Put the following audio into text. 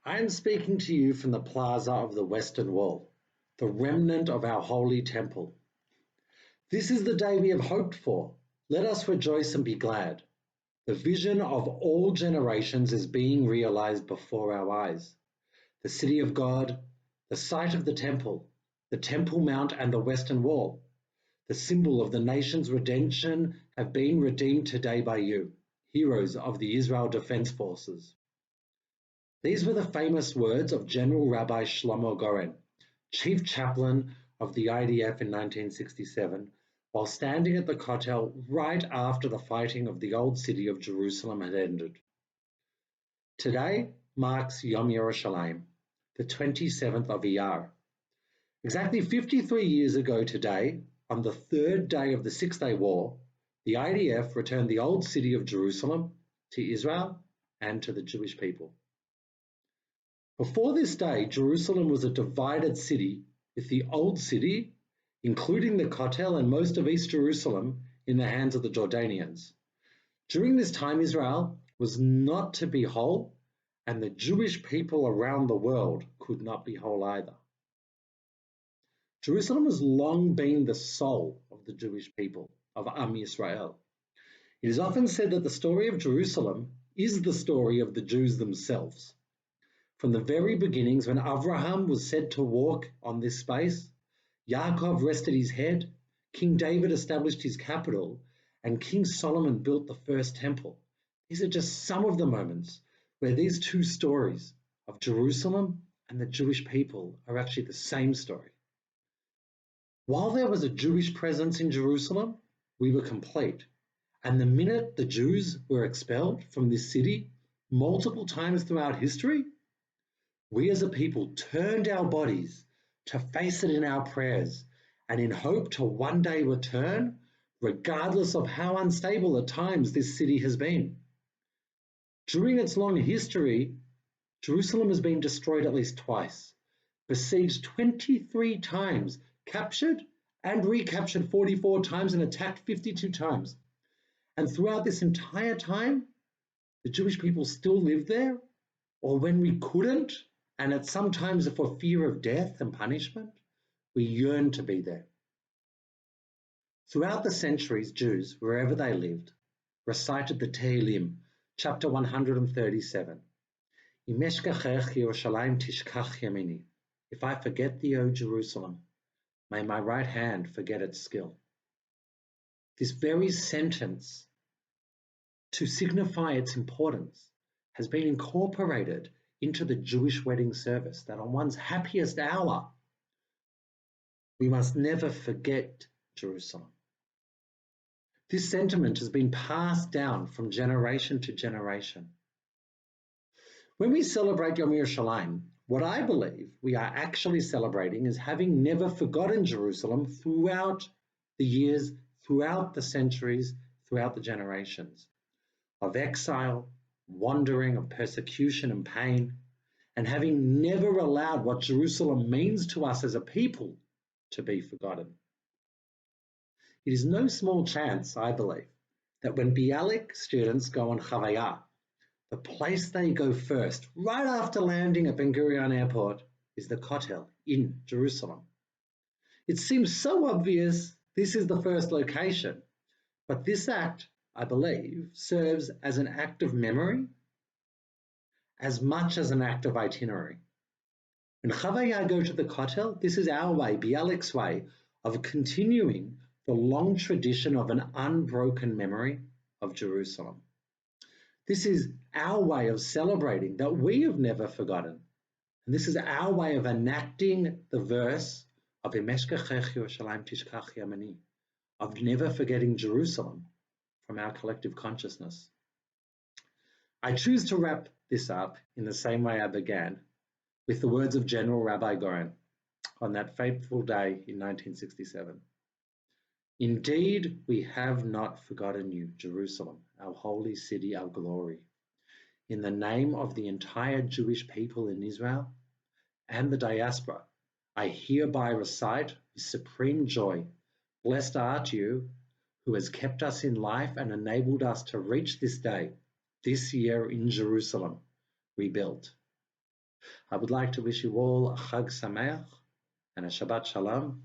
I am speaking to you from the plaza of the Western Wall, the remnant of our holy temple. This is the day we have hoped for. Let us rejoice and be glad. The vision of all generations is being realized before our eyes. The city of God, the site of the Temple Mount, and the Western Wall, the symbol of the nation's redemption, have been redeemed today by you, heroes of the Israel Defense Forces. These were the famous words of General Rabbi Shlomo Goren, chief chaplain of the IDF in 1967, while standing at the Kotel right after the fighting of the old city of Jerusalem had ended. Today marks Yom Yerushalayim, the 27th of Iyar. Exactly 53 years ago today, on the third day of the Six-Day War, the IDF returned the old city of Jerusalem to Israel and to the Jewish people. Before this day, Jerusalem was a divided city, with the old city, including the Kotel and most of East Jerusalem, in the hands of the Jordanians. During this time, Israel was not to be whole, and the Jewish people around the world could not be whole either. Jerusalem has long been the soul of the Jewish people, of Am Yisrael. It is often said that the story of Jerusalem is the story of the Jews themselves. From the very beginnings, when Abraham was said to walk on this space, Yaakov rested his head, King David established his capital, and King Solomon built the first temple. These are just some of the moments where these two stories of Jerusalem and the Jewish people are actually the same story. While there was a Jewish presence in Jerusalem, we were complete. And the minute the Jews were expelled from this city multiple times throughout history, we as a people turned our bodies to face it in our prayers and in hope to one day return, regardless of how unstable at times this city has been. During its long history, Jerusalem has been destroyed at least twice, besieged 23 times, captured and recaptured 44 times, and attacked 52 times. And throughout this entire time, the Jewish people still lived there, or when we couldn't, and at sometimes for fear of death and punishment, we yearned to be there. Throughout the centuries, Jews, wherever they lived, recited the Tehillim, chapter 137. If I forget thee, O Jerusalem, may my right hand forget its skill. This very sentence, to signify its importance, has been incorporated into the Jewish wedding service, that on one's happiest hour, we must never forget Jerusalem. This sentiment has been passed down from generation to generation. When we celebrate Yom Yerushalayim, what I believe we are actually celebrating is having never forgotten Jerusalem throughout the years, throughout the centuries, throughout the generations of exile, wandering, of persecution and pain, and having never allowed what Jerusalem means to us as a people to be forgotten. It is no small chance, I believe, that when Bialik students go on Chavaya, the place they go first, right after landing at Ben Gurion Airport, is the Kotel in Jerusalem. It seems so obvious this is the first location, but this act, I believe, serves as an act of memory as much as an act of itinerary. When Chavaya go to the Kotel, this is our way, Bialik's way, of continuing the long tradition of an unbroken memory of Jerusalem. This is our way of celebrating that we have never forgotten. And this is our way of enacting the verse of Imeshkachech Yerushalayim Tishkach Yamani, of never forgetting Jerusalem from our collective consciousness. I choose to wrap this up in the same way I began, with the words of General Rabbi Goren on that fateful day in 1967. Indeed, we have not forgotten you, Jerusalem, our holy city, our glory. In the name of the entire Jewish people in Israel and the diaspora, I hereby recite with supreme joy, blessed art you, who has kept us in life and enabled us to reach this day, this year in Jerusalem, rebuilt. I would like to wish you all a Chag Sameach and a Shabbat Shalom,